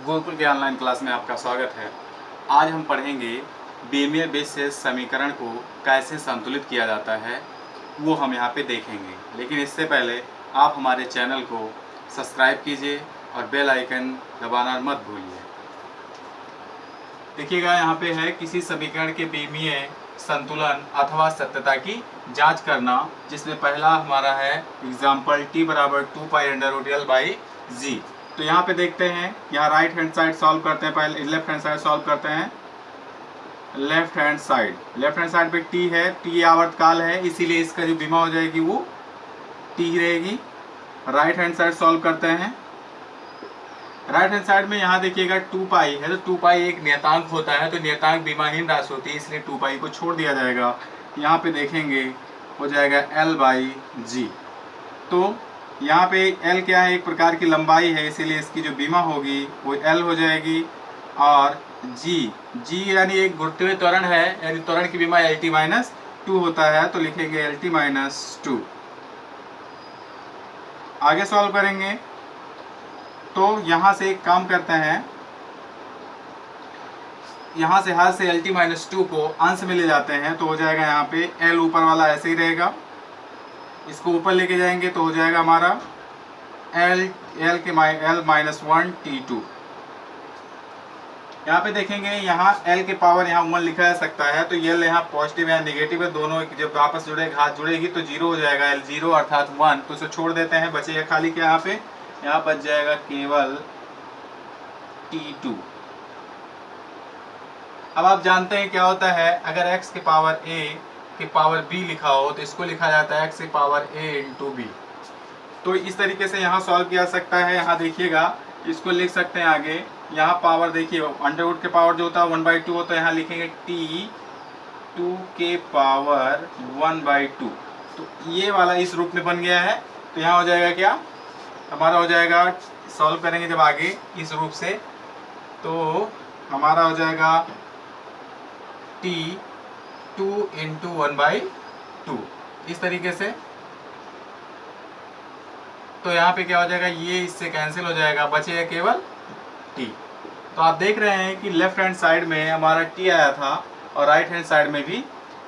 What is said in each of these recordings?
गुरुकुल के online class में आपका स्वागत है। आज हम पढ़ेंगे बीमीय बेसिस समीकरण को कैसे संतुलित किया जाता है, वो हम यहाँ पे देखेंगे। लेकिन इससे पहले आप हमारे चैनल को सब्सक्राइब कीजिए और बेल आइकन दबाना मत भूलिए। देखिएगा, यहाँ पे है किसी समीकरण के बीमीय संतुलन अथवा सत्यता की जांच करना, जिसमें पहला हमारा है एग्जाम्पल t बराबर 2π√L/g। तो यहाँ पे देखते हैं, यहाँ राइट हैंड साइड सॉल्व करते हैं। पहले लेफ्ट हैंड साइड सॉल्व करते हैं। लेफ्ट हैंड साइड पे t है, t आवर्तकाल है, इसीलिए इसका जो बीमा हो जाएगी वो t ही रहेगी। राइट हैंड साइड सॉल्व करते हैं। राइट हैंड साइड में यहाँ देखिएगा 2π है, तो 2π एक नियतांक होता है, तो नियतांक बीमाहीन राशि होती है, इसलिए 2π को छोड़ दिया जाएगा। यहाँ पे देखेंगे हो जाएगा L/g। तो यहाँ पे L क्या है, एक प्रकार की लंबाई है, इसीलिए इसकी जो बीमा होगी वो L हो जाएगी। और G यानी एक गुरुत्वीय त्वरण है, यानी त्वरण की बीमा Lt-2 होता है, तो लिखेंगे Lt-2। आगे सॉल्व करेंगे तो यहाँ से एक काम करते हैं, यहाँ से हर से Lt-2 को अंश में ले जाते हैं, तो हो जाएगा यहाँ पे L ऊपर वाला ऐसे ही रहेगा, इसको ऊपर लेके जाएंगे तो हो जाएगा हमारा L-1 T2। यहाँ पे देखेंगे, यहाँ L के पावर यहाँ 1 लिखा जा सकता है, तो L यहाँ पॉजिटिव है नेगेटिव है, दोनों जब आपस जुड़ेगी हाथ जुड़ेगी तो 0 हो जाएगा। L0 अर्थात 1, तो उसे छोड़ देते हैं, बचेगा खाली क्या यहाँ बच जाएगा केवल T2। अब आप जानते हैं क्या होता है, अगर x के पावर a के पावर b लिखा हो तो इसको लिखा जाता है x के पावर a इंटू b। तो इस तरीके से यहाँ सॉल्व किया सकता है। यहाँ देखिएगा, इसको लिख सकते हैं आगे, यहाँ पावर देखिए अंडर रूट के पावर जो होता है 1/2 होता है, यहाँ लिखेंगे t2 के पावर 1/2। तो ये वाला इस रूप में बन गया है, तो यहाँ हो जाएगा क्या, हमारा हो जाएगा, सॉल्व करेंगे जब आगे इस रूप से, तो हमारा हो जाएगा t2 इंटू 1/2 इस तरीके से। तो यहाँ पे क्या हो जाएगा, ये इससे कैंसिल हो जाएगा, बचेगा केवल t। तो आप देख रहे हैं कि लेफ्ट हैंड साइड में हमारा t आया था और राइट हैंड साइड में भी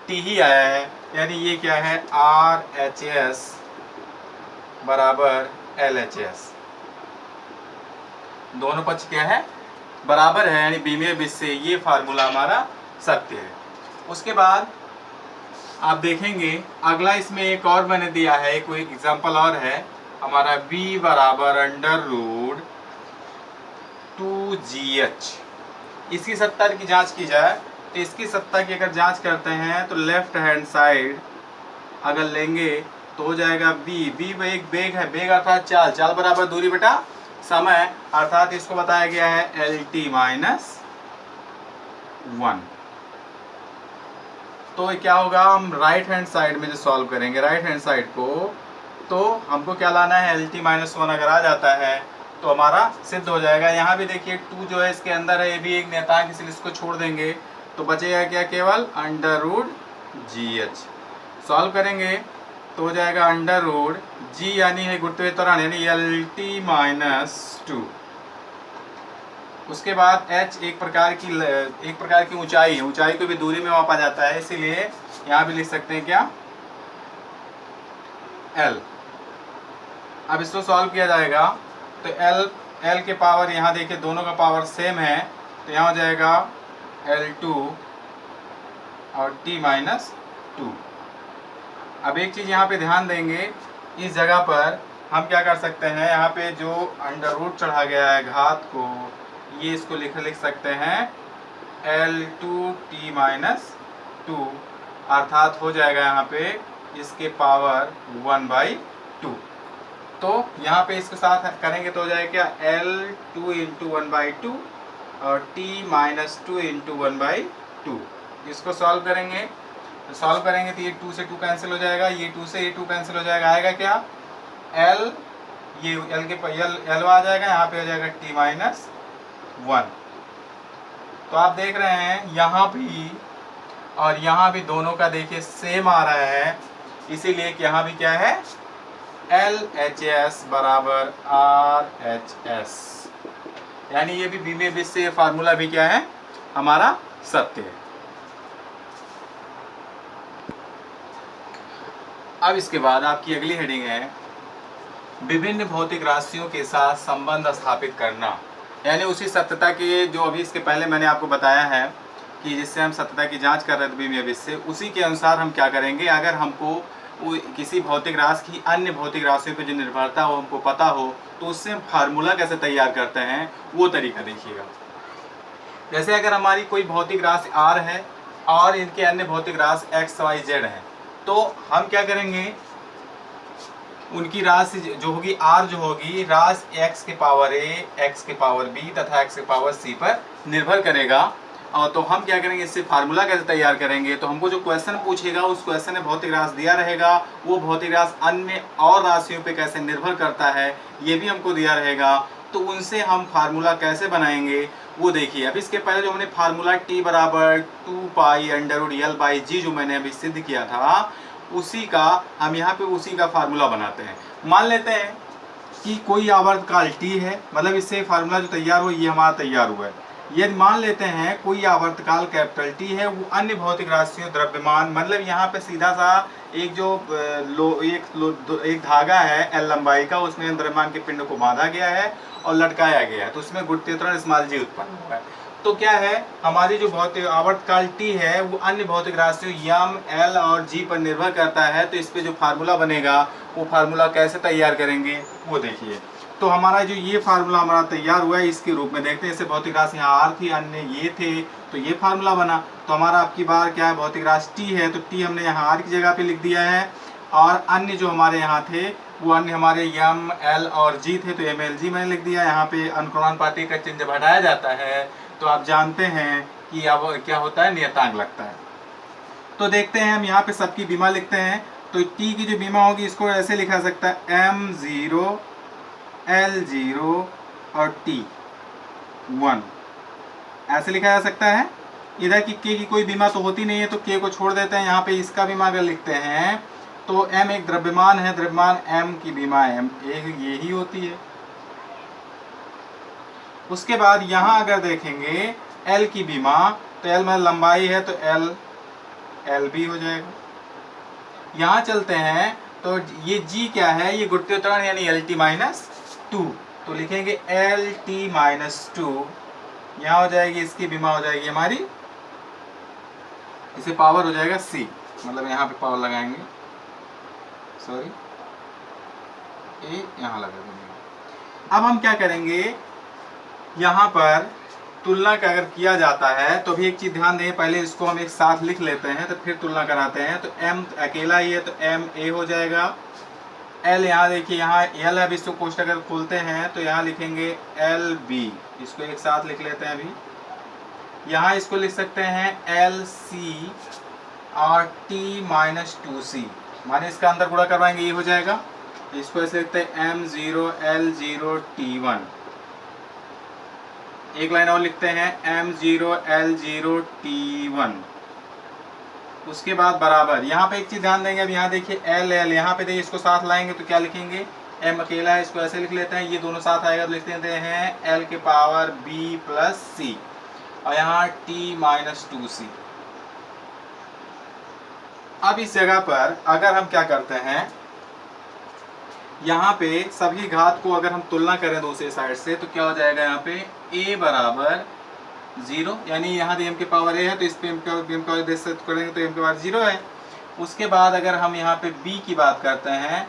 t ही आया है, यानी ये क्या है, RHS बराबर LHS। दोनों पक्ष क्या है, बराबर है, यानी बीमीय बेस से ये फार्मूला हमारा सत्य है। उसके बाद आप देखेंगे अगला, इसमें एक और मैंने दिया है, कोई एग्जांपल और है हमारा, b बराबर √2gh। इसकी सत्ता की जांच की जाए तो इसकी सत्ता की अगर जांच करते हैं तो लेफ्ट हैंड साइड अगर लेंगे तो हो जाएगा b एक बेग है, बेग अर्थात चाल बराबर दूरी बटा समय, अर्थात इसको बताया गया है Lt-1। तो क्या होगा, हम राइट हैंड साइड में जो सॉल्व करेंगे राइट हैंड साइड को, तो हमको क्या लाना है, Lt-1 अगर आ जाता है तो हमारा सिद्ध हो जाएगा। यहाँ भी देखिए 2 जो है इसके अंदर है, ये भी एक नियतांक, इसलिए इसको छोड़ देंगे तो बचेगा क्या, केवल √gh। सॉल्व करेंगे तो हो जाएगा √g यानी है गुरुत्वीय त्वरण, यानी Lt-2। उसके बाद h एक प्रकार की ऊंचाई है, ऊंचाई को भी दूरी में मापा जाता है, इसीलिए यहाँ भी लिख सकते हैं क्या, L। अब इसको सॉल्व किया जाएगा तो L के पावर यहाँ देखिए दोनों का पावर सेम है, तो यहाँ हो जाएगा L2 और T-2। अब एक चीज़ यहाँ पे ध्यान देंगे, इस जगह पर हम क्या कर सकते हैं, यहाँ पे जो अंडर रूट चढ़ा गया है घात को, ये इसको लिख सकते हैं L2T-2, अर्थात हो जाएगा यहाँ पे इसके पावर 1/2। तो यहाँ पे इसके साथ करेंगे तो हो जाएगा क्या, L2 इंटू 1/2 और T-2 इंटू 1/2। इसको सॉल्व करेंगे तो ये 2 से 2 कैंसिल हो जाएगा, ये 2 से ये 2 कैंसिल हो जाएगा, आएगा क्या, L, ये L के L आ जाएगा, यहाँ पे हो जाएगा T-1। तो आप देख रहे हैं यहाँ भी और यहाँ भी दोनों का देखिए सेम आ रहा है, इसीलिए कि यहाँ भी क्या है, LHS बराबर RHS। यानी ये भी बी में से फार्मूला भी क्या है, हमारा सत्य है। अब इसके बाद आपकी अगली हेडिंग है विभिन्न भौतिक राशियों के साथ संबंध स्थापित करना। यानी उसी सत्यता के जो अभी इसके पहले मैंने आपको बताया है कि जिससे हम सत्यता की जांच कर रहे थे बीमी अभिस से, उसी के अनुसार हम क्या करेंगे, अगर हमको किसी भौतिक राशि की अन्य भौतिक राशियों पर जो निर्भरता हो हमको पता हो, तो उससे हम फार्मूला कैसे तैयार करते हैं वो तरीका देखिएगा। जैसे अगर हमारी कोई भौतिक राशि R है और इनके अन्य भौतिक राशि x, y, z हैं, तो हम क्या करेंगे, उनकी राशि जो होगी R जो होगी, राशि x के पावर a, x के पावर b तथा x के पावर c पर निर्भर करेगा। और तो हम क्या करेंगे, इससे फार्मूला कैसे तैयार करेंगे, तो हमको जो क्वेश्चन पूछेगा उस क्वेश्चन में भौतिक राशि दिया रहेगा, वो भौतिक राशि अन्य और राशियों पे कैसे निर्भर करता है ये भी हमको दिया रहेगा। तो उनसे हम फार्मूला कैसे बनाएंगे वो देखिए। अब इसके पहले जो हमने फार्मूला t बराबर 2 पाई अंडर रूट L/g जो मैंने अभी सिद्ध किया था, उसी का हम यहाँ पे उसी का फार्मूला बनाते हैं। मान लेते हैं कि कोई आवर्तकाल t है, मतलब इससे फार्मूला जो तैयार हो ये हमारा तैयार हुआ है। यदि मान लेते हैं कोई आवर्तकाल कैपिटल T है, वो अन्य भौतिक राशियों द्रव्यमान, मतलब यहाँ पे सीधा सा एक जो एक धागा है L लंबाई का, उसमें द्रव्यमान के पिंड को बांधा गया है और लटकाया गया है, तो उसमें गुरुत्वीय त्वरण स्मॉल g उत्पन्न हुआ है। तो क्या है, हमारी जो भौतिक आवर्तकाल T है वो अन्य भौतिक राशियों m, l और g पर निर्भर करता है। तो इस पे जो फार्मूला बनेगा वो फार्मूला कैसे तैयार करेंगे वो देखिए। तो हमारा जो ये फार्मूला हमारा तैयार हुआ है इसके रूप में देखते हैं। जैसे भौतिक राशि यहाँ R थी, अन्य ये थे, तो ये फार्मूला बना। तो हमारा आपकी बार क्या है, भौतिक राशि T है, तो T हमने यहाँ R की जगह पे लिख दिया है, और अन्य जो हमारे यहाँ थे वो अन्य हमारे m, l और g थे, तो mlg मैंने लिख दिया। यहाँ पे अनुक्रमानुपाती का चिन्ह जब हटाया जाता है तो आप जानते हैं कि अब क्या होता है, नियतांक लगता है। तो देखते हैं हम यहाँ पे सबकी बीमा लिखते हैं। तो t की जो बीमा होगी इसको ऐसे लिखा सकता है m0, L0 और T1, ऐसे लिखा जा सकता है। इधर की k की कोई बीमा तो होती नहीं है, तो k को छोड़ देते हैं। यहाँ पे इसका बीमा अगर लिखते हैं तो m एक द्रव्यमान है, द्रव्यमान m की बीमा m ये ही होती है। उसके बाद यहाँ अगर देखेंगे L की बीमा, तो L में लंबाई है, तो L भी हो जाएगा। यहाँ चलते हैं तो ये G क्या है, ये गुरुत्वीय त्वरण यानी LT-2, तो लिखेंगे LT-2, यहाँ हो जाएगी इसकी बीमा हो जाएगी हमारी, इसे पावर हो जाएगा C, मतलब यहाँ पे पावर लगाएंगे, सॉरी ए यहाँ लगा देंगे। अब हम क्या करेंगे, यहाँ पर तुलना का अगर किया जाता है तो भी एक चीज़ ध्यान दें, पहले इसको हम एक साथ लिख लेते हैं तो फिर तुलना कराते हैं। तो m अकेला ही है तो m a हो जाएगा। l यहाँ देखिए, यहाँ l है, अब इसको कोष्ठक अगर खोलते हैं तो यहाँ लिखेंगे l b, इसको एक साथ लिख लेते हैं अभी। यहाँ इसको लिख सकते हैं l c और t-2c, माने इसका अंदर गुणा करवाएंगे ये हो जाएगा। इसको ऐसे लिखते हैं m0 l0 t1, एक लाइन और लिखते हैं m0 l0 t1। उसके बाद बराबर, यहाँ पे एक चीज ध्यान देंगे, अब यहाँ देखिए l यहाँ पे देखिए, इसको साथ लाएंगे तो क्या लिखेंगे, m अकेला है, इसको ऐसे लिख लेते हैं, ये दोनों साथ आएगा तो लिख देते हैं l के पावर b प्लस c, और यहाँ t-2c। अब इस जगह पर अगर हम क्या करते हैं, यहाँ पे सभी घात को अगर हम तुलना करें दूसरे साइड से तो क्या हो जाएगा, यहाँ पे a बराबर 0, यानी यहाँ m के पावर a है तो इस पे m का देख करेंगे तो m के पावर 0 है। उसके बाद अगर हम यहाँ पे b की बात करते हैं,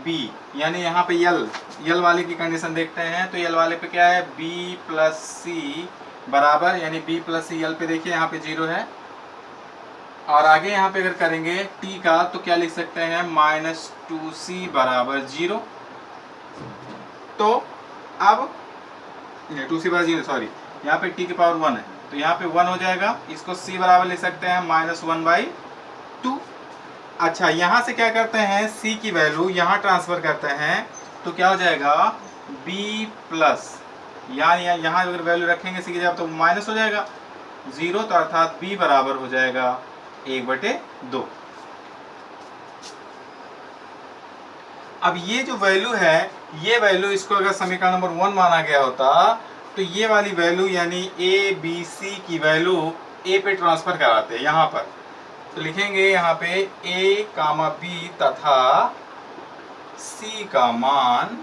b यानी यहाँ पे l वाले की कंडीशन देखते हैं, तो l वाले पे क्या है, b प्लस c बराबर, यानी b प्लस c l पे देखिए यहाँ पे 0 है। और आगे यहाँ पे अगर करेंगे t का तो क्या लिख सकते हैं, -2c बराबर 0। तो अब 2c बराबर 0, सॉरी यहाँ पे t के पावर 1 है तो यहाँ पे 1 हो जाएगा। इसको c बराबर लिख सकते हैं -1/2। अच्छा, यहाँ से क्या करते हैं, c की वैल्यू यहाँ ट्रांसफर करते हैं तो क्या हो जाएगा, b प्लस, यहाँ अगर वैल्यू रखेंगे c की जगह तो माइनस हो जाएगा 0, तो अर्थात b बराबर हो जाएगा 1/2। अब ये जो वैल्यू है, ये वैल्यू इसको अगर समीकरण नंबर 1 माना गया होता तो ये वाली वैल्यू यानी ए बी सी की वैल्यू ए पे ट्रांसफ़र कराते हैं यहाँ पर। तो लिखेंगे यहाँ पे ए कामा बी तथा सी का मान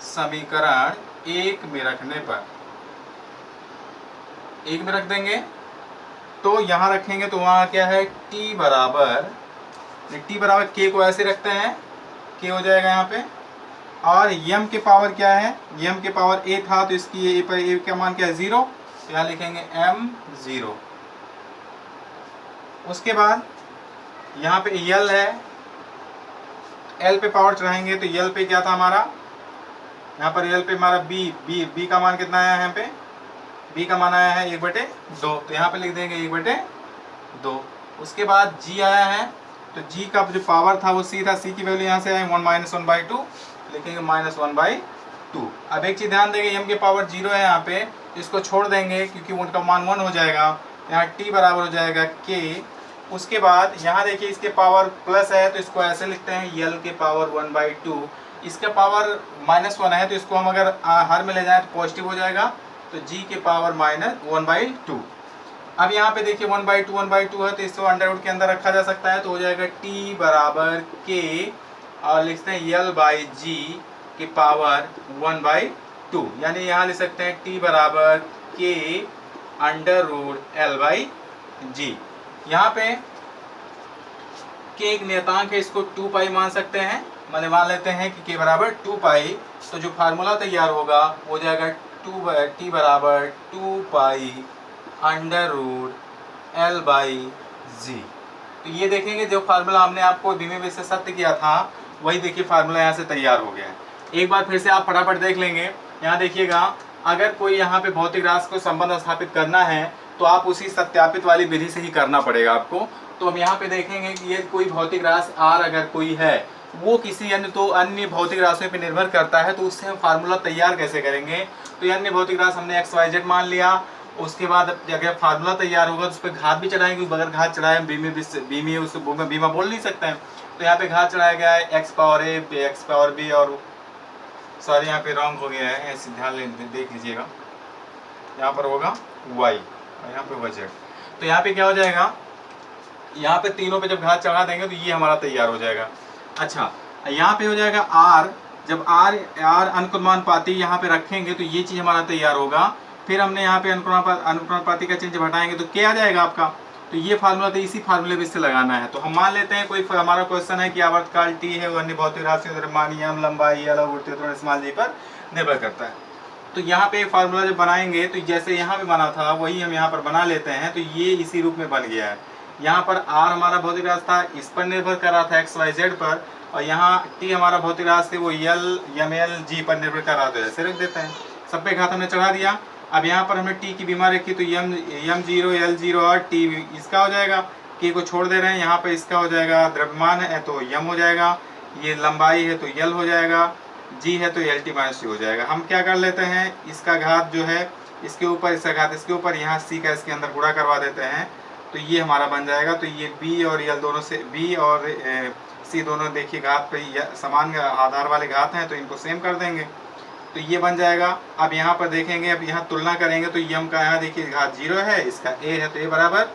समीकरण 1 में रखने पर, 1 में रख देंगे। तो यहाँ रखेंगे तो वहाँ क्या है, t बराबर k को ऐसे रखते हैं, k हो जाएगा यहाँ पे। और m के पावर क्या है, m के पावर a था तो इसकी a पर a का मान क्या है 0, तो यहाँ लिखेंगे m0। उसके बाद यहाँ पे l है, l पे पावर चढ़ाएंगे तो l पे क्या था हमारा, यहाँ पर l पे हमारा b का मान कितना आया है, यहाँ पे b का मान आया है 1/2, तो यहाँ पे लिख देंगे 1/2। उसके बाद g आया है, तो g का जो पावर था वो c था, c की वैल्यू यहाँ से आए 1 - 1/2, लिखेंगे -1/2। अब एक चीज़ ध्यान देंगे, m के पावर 0 है यहाँ पे, इसको छोड़ देंगे क्योंकि उनका मान 1 हो जाएगा। यहाँ t बराबर हो जाएगा k। उसके बाद यहाँ देखिए इसके पावर प्लस है तो इसको ऐसे लिखते हैं l के पावर 1/2। इसका पावर -1 है तो इसको हम अगर हर में ले जाएं तो पॉजिटिव हो जाएगा, तो g के पावर -1/2। अब यहाँ पे देखिए 1/2 है तो इसको अंडर रूट के अंदर रखा जा सकता है, तो हो जाएगा t बराबर k और लिखते हैं l/g के पावर 1/2, यानी यहाँ लिख सकते हैं t बराबर k अंडर रूट l/g। यहाँ पे k एक नियतांक है, इसको 2 पाई मान सकते हैं, मतलब मान लेते हैं कि k बराबर 2 पाई। तो जो फार्मूला तैयार होगा वो हो जाएगा t बराबर 2 पाई अंडर रूट l/g। तो ये देखेंगे जो फार्मूला हमने आपको धीमे धीमे से सत्य किया था, वही देखिए फार्मूला यहाँ से तैयार हो गया है। एक बार फिर से आप फटाफट देख लेंगे। यहाँ देखिएगा, अगर कोई यहाँ पे भौतिक राशि को संबंध स्थापित करना है तो आप उसी सत्यापित वाली विधि से ही करना पड़ेगा आपको। तो हम यहाँ पे देखेंगे कि ये कोई भौतिक राशि r अगर कोई है, वो किसी अन्य भौतिक राशियों पे निर्भर करता है, तो उससे हम फार्मूला तैयार कैसे करेंगे। तो ये अन्य भौतिक राशि हमने XYZ मान लिया। उसके बाद अगर फार्मूला तैयार होगा तो उस पर घात भी चढ़ाएंगे, बगैर घात चढ़ाए बीमा बोल नहीं सकते हैं। तो यहाँ पे घात चढ़ाया गया है x power a, x power b, और सॉरी यहाँ पे रॉन्ग हो गया है, ऐसे ध्यान देख लीजिएगा, यहाँ पर होगा y और यहाँ पे z। तो यहाँ पे क्या हो जाएगा, यहाँ पे तीनों पे जब घात चढ़ा देंगे तो ये हमारा तैयार हो जाएगा। अच्छा, यहाँ पे हो जाएगा r, जब r अनुक्रमानुपाती यहाँ पे रखेंगे तो ये चीज़ हमारा तैयार होगा। फिर हमने यहाँ पे अनुक्रमानुपाती का चिन्ह हटाएंगे तो क्या आ जाएगा आपका। तो ये फार्मूला तो इसी फार्मूले में से लगाना है। तो हम मान लेते हैं कोई हमारा क्वेश्चन है कि आवर्तकाल t है, वो अन्य भौतिक राशियों द्रव्यमान m, लंबाई l और त्वरण जी पर निर्भर करता है। तो यहाँ पे फार्मूला जब बनाएंगे तो जैसे यहाँ पे बना था वही हम यहाँ पर बना लेते हैं। तो ये इसी रूप में बन गया है। यहाँ पर r हमारा भौतिक राशि था, इस पर निर्भर कर रहा था XYZ पर, और यहाँ t हमारा भौतिक राशि वो l, ml, g पर निर्भर कर रहा था। ऐसे रख देते हैं, सब पे घात हमने चढ़ा दिया। अब यहाँ पर हमने t की बीमा रखी तो m0, l0 और t इसका हो जाएगा, k को छोड़ दे रहे हैं, यहाँ पर इसका हो जाएगा द्रव्यमान है तो m हो जाएगा, ये लंबाई है तो l हो जाएगा, g है तो LT - c हो जाएगा। हम क्या कर लेते हैं, इसका घात जो है इसके ऊपर, इसका घात इसके ऊपर, यहाँ c का इसके अंदर गुणा करवा देते हैं, तो ये हमारा बन जाएगा। तो ये b और l दोनों से, b और c दोनों देखिए घात पे समान आधार वाले घात हैं, तो इनको सेम कर देंगे तो ये बन जाएगा। अब यहाँ पर देखेंगे, अब यहाँ तुलना करेंगे तो m का यहाँ देखिए घात 0 है, इसका a है तो a बराबर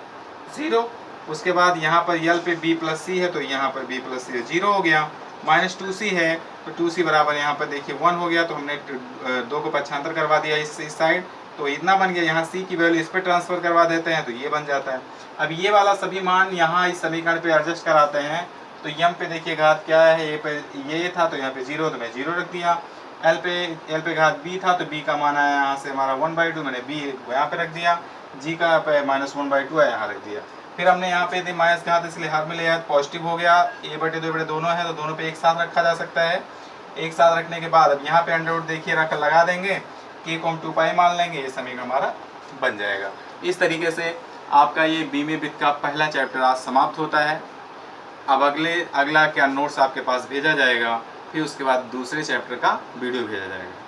0। उसके बाद यहाँ पर l पे b + c है तो यहाँ पर b + c 0 हो गया। -2c है तो 2c बराबर यहाँ पर देखिए 1 हो गया। तो हमने 2 को पक्षांतर करवा दिया इस साइड, तो इतना बन गया। यहाँ c की वैल्यू इस पर ट्रांसफर करवा देते हैं तो ये बन जाता है। अब ये वाला सभी मान यहाँ इस समीकरण पे एडजस्ट कराते हैं। तो m पे देखिए घात क्या है, a पे ये था तो यहाँ पे 0, तो मैं 0 रख दिया। l पे घात b था तो b का मान आया यहाँ से हमारा 1/2, मैंने b यहाँ पे रख दिया। g का पे -1/2 है, यहाँ रख दिया। फिर हमने यहाँ पे माइनस घात इसलिए हर में ले आया, पॉजिटिव हो गया। a/2 दोनों है तो दोनों पे एक साथ रखा जा सकता है। एक साथ रखने के बाद अब यहाँ पे अंडर रूट देखिए रख लगा देंगे, k को हम 2 पाई मान लेंगे, ये समीकरण हमारा बन जाएगा। इस तरीके से आपका ये बीमे वित्त का पहला चैप्टर आज समाप्त होता है। अब अगला क्या नोट्स आपके पास भेजा जाएगा, फिर उसके बाद दूसरे चैप्टर का वीडियो भेजा जाएगा।